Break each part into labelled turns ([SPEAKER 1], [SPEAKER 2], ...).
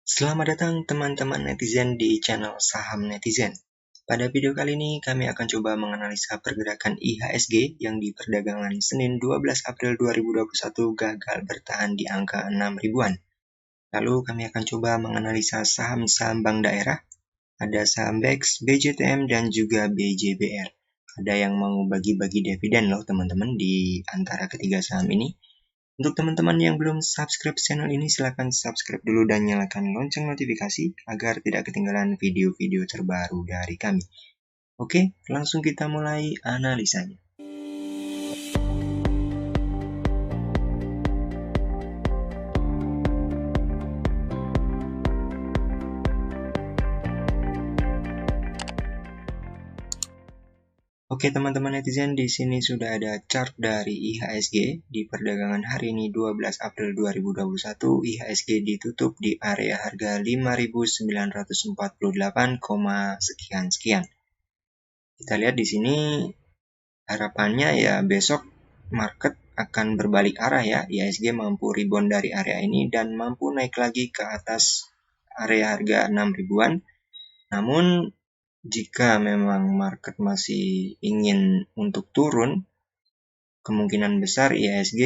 [SPEAKER 1] Selamat datang teman-teman netizen di channel Saham Netizen. Pada video kali ini kami akan coba menganalisa pergerakan IHSG yang di perdagangan Senin 12 April 2021 gagal bertahan di angka 6 ribuan. Lalu kami akan coba menganalisa saham-saham bank daerah, ada saham BEX, BJTM, dan juga BJBR. Ada yang mau bagi-bagi dividen loh teman-teman di antara ketiga saham ini. Untuk teman-teman yang belum subscribe channel ini, silahkan subscribe dulu dan nyalakan lonceng notifikasi agar tidak ketinggalan video-video terbaru dari kami. Oke, langsung kita mulai analisanya. Oke teman-teman netizen, di sini sudah ada chart dari IHSG di perdagangan hari ini 12 April 2021. IHSG ditutup di area harga 5.948, sekian. Kita lihat di sini harapannya ya besok market akan berbalik arah ya. IHSG mampu rebound dari area ini dan mampu naik lagi ke atas area harga 6 ribuan. Namun jika memang market masih ingin untuk turun, kemungkinan besar IHSG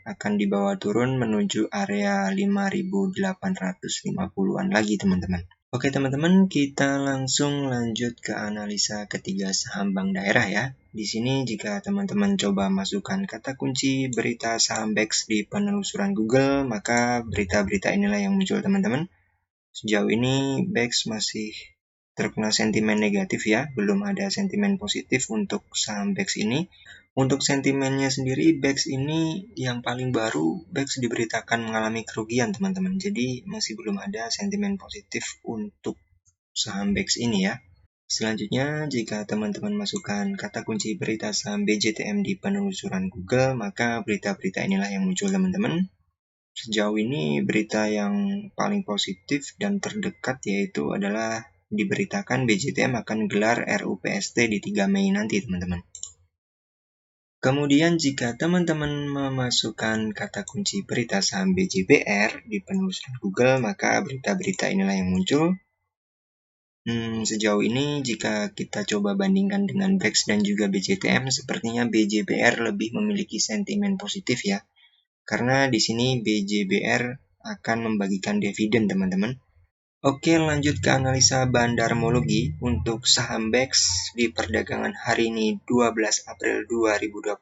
[SPEAKER 1] akan dibawa turun menuju area 5.850-an lagi teman-teman. Oke teman-teman, kita langsung lanjut ke analisa ketiga saham bank daerah ya. Di sini jika teman-teman coba masukkan kata kunci berita saham BEX di penelusuran Google, maka berita-berita inilah yang muncul teman-teman. Sejauh ini BEX masih terkena sentimen negatif ya, belum ada sentimen positif untuk saham BEX ini. Untuk sentimennya sendiri, BEX ini yang paling baru, BEX diberitakan mengalami kerugian teman-teman. Jadi masih belum ada sentimen positif untuk saham BEX ini ya. Selanjutnya, jika teman-teman masukkan kata kunci berita saham BJTM di penelusuran Google, maka berita-berita inilah yang muncul teman-teman. Sejauh ini berita yang paling positif dan terdekat yaitu adalah diberitakan BJTM akan gelar RUPST di 3 Mei nanti teman-teman. Kemudian jika teman-teman memasukkan kata kunci berita saham BJBR di penelusuran Google, maka berita-berita inilah yang muncul. Sejauh ini jika kita coba bandingkan dengan BEX dan juga BJTM, sepertinya BJBR lebih memiliki sentimen positif ya. Karena di sini BJBR akan membagikan dividen teman-teman. Oke, lanjut ke analisa bandarmologi untuk saham BEX di perdagangan hari ini 12 April 2021.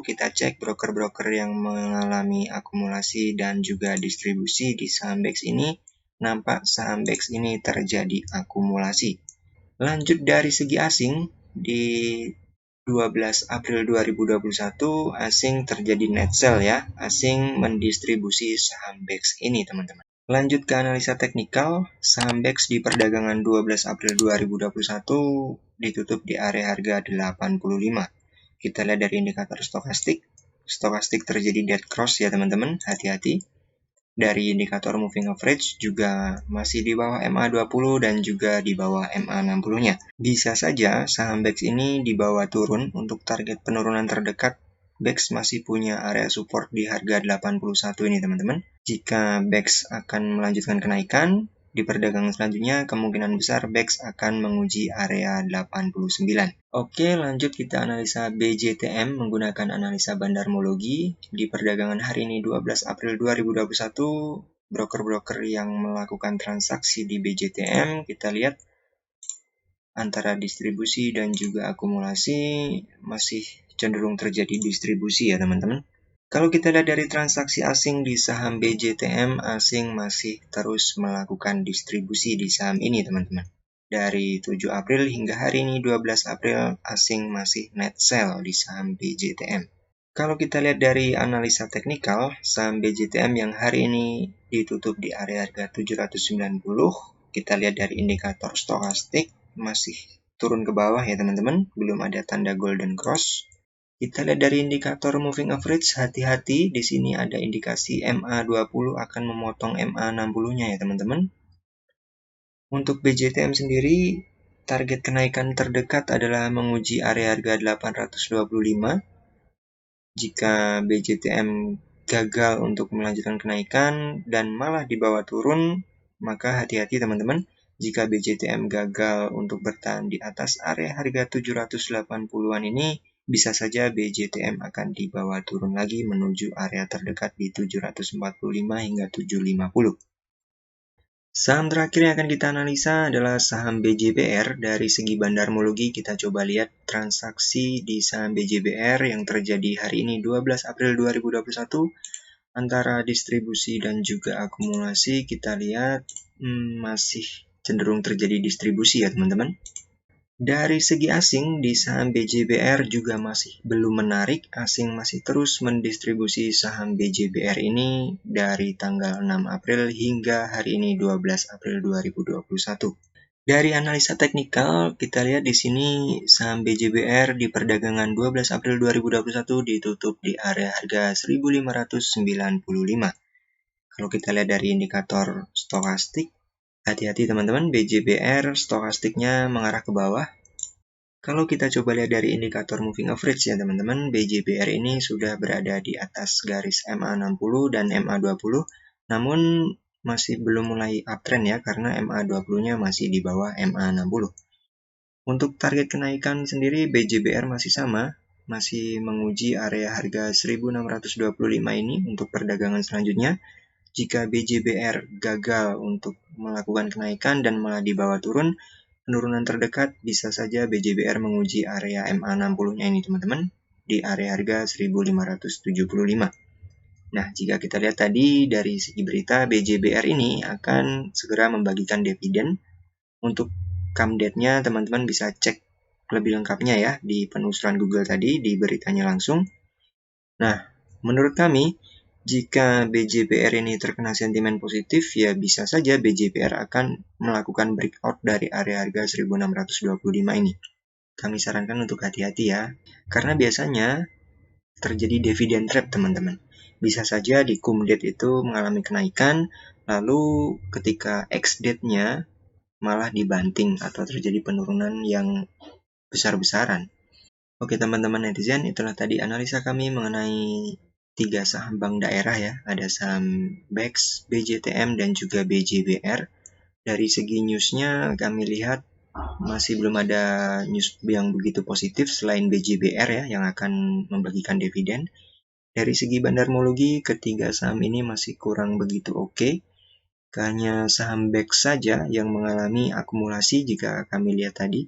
[SPEAKER 1] Kita cek broker-broker yang mengalami akumulasi dan juga distribusi di saham BEX ini. Nampak saham BEX ini terjadi akumulasi. Lanjut dari segi asing, di 12 April 2021 asing terjadi net sell ya. Asing mendistribusi saham BEX ini teman-teman. Lanjut ke analisa teknikal, saham BEX di perdagangan 12 April 2021 ditutup di area harga 85. Kita lihat dari indikator stokastik. Stokastik terjadi dead cross ya teman-teman, hati-hati. Dari indikator moving average juga masih di bawah MA20 dan juga di bawah MA60-nya. Bisa saja saham BEX ini dibawa turun. Untuk target penurunan terdekat, BEX masih punya area support di harga 81 ini teman-teman. Jika BEX akan melanjutkan kenaikan, di perdagangan selanjutnya kemungkinan besar BEX akan menguji area 89. Oke, lanjut kita analisa BJTM menggunakan analisa bandarmologi. Di perdagangan hari ini 12 April 2021, broker-broker yang melakukan transaksi di BJTM, kita lihat antara distribusi dan juga akumulasi masih cenderung terjadi distribusi ya teman-teman. Kalau kita lihat dari transaksi asing di saham BJTM, asing masih terus melakukan distribusi di saham ini teman-teman. Dari 7 April hingga hari ini 12 April, asing masih net sell di saham BJTM. Kalau kita lihat dari analisa teknikal, saham BJTM yang hari ini ditutup di area harga 790, kita lihat dari indikator stokastik masih turun ke bawah ya teman-teman, belum ada tanda golden cross. Kita lihat dari indikator moving average, hati-hati di sini ada indikasi MA20 akan memotong MA60-nya ya teman-teman. Untuk BJTM sendiri, target kenaikan terdekat adalah menguji area harga 825. Jika BJTM gagal untuk melanjutkan kenaikan dan malah dibawa turun, Maka hati-hati teman-teman, jika BJTM gagal untuk bertahan di atas area harga 780-an ini, bisa saja BJTM akan dibawa turun lagi menuju area terdekat di 745 hingga 750. Saham terakhir yang akan kita analisa adalah saham BJBR. Dari segi bandarmologi, kita coba lihat transaksi di saham BJBR yang terjadi hari ini 12 April 2021 antara distribusi dan juga akumulasi. Kita lihat masih cenderung terjadi distribusi ya teman-teman. Dari segi asing, di saham BJBR juga masih belum menarik. Asing masih terus mendistribusi saham BJBR ini dari tanggal 6 April hingga hari ini 12 April 2021. Dari analisa teknikal, kita lihat di sini saham BJBR di perdagangan 12 April 2021 ditutup di area harga 1595. Kalau kita lihat dari indikator stokastik, hati-hati teman-teman, BJBR stokastiknya mengarah ke bawah. Kalau kita coba lihat dari indikator moving average ya teman-teman, BJBR ini sudah berada di atas garis MA60 dan MA20, namun masih belum mulai uptrend ya, karena MA20-nya masih di bawah MA60. Untuk target kenaikan sendiri, BJBR masih sama, masih menguji area harga 1625 ini untuk perdagangan selanjutnya. Jika BJBR gagal untuk melakukan kenaikan dan malah dibawa turun, penurunan terdekat bisa saja BJBR menguji area MA60-nya ini teman-teman, di area harga 1575. Nah, jika kita lihat tadi dari segi berita, BJBR ini akan segera membagikan dividen. Untuk come date-nya teman-teman bisa cek lebih lengkapnya ya di penelusuran Google tadi, di beritanya langsung. Nah, menurut kami, jika BJBR ini terkena sentimen positif, ya bisa saja BJBR akan melakukan breakout dari area harga 1625 ini. Kami sarankan untuk hati-hati ya, karena biasanya terjadi dividend trap teman-teman. Bisa saja di cum date itu mengalami kenaikan, lalu ketika ex date-nya malah dibanting atau terjadi penurunan yang besar-besaran. Oke teman-teman netizen, itulah tadi analisa kami mengenai 3 saham bank daerah ya. Ada saham BEX, BJTM, dan juga BJBR. Dari segi newsnya kami lihat masih belum ada news yang begitu positif selain BJBR ya, yang akan membagikan dividen. Dari segi bandarmologi, ketiga saham ini masih kurang begitu oke. Hanya saham BEX saja yang mengalami akumulasi jika kami lihat tadi.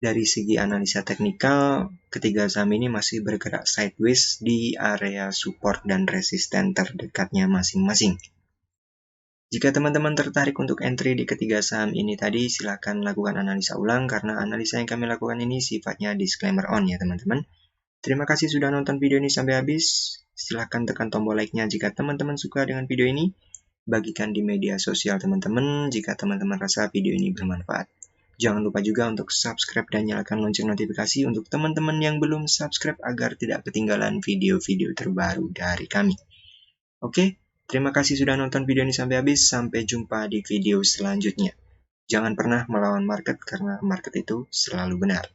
[SPEAKER 1] Dari segi analisa teknikal, ketiga saham ini masih bergerak sideways di area support dan resisten terdekatnya masing-masing. Jika teman-teman tertarik untuk entry di ketiga saham ini tadi, silakan lakukan analisa ulang karena analisa yang kami lakukan ini sifatnya disclaimer on ya teman-teman. Terima kasih sudah nonton video ini sampai habis. Silakan tekan tombol like-nya jika teman-teman suka dengan video ini. Bagikan di media sosial teman-teman jika teman-teman rasa video ini bermanfaat. Jangan lupa juga untuk subscribe dan nyalakan lonceng notifikasi untuk teman-teman yang belum subscribe agar tidak ketinggalan video-video terbaru dari kami. Oke, terima kasih sudah nonton video ini sampai habis. Sampai jumpa di video selanjutnya. Jangan pernah melawan market karena market itu selalu benar.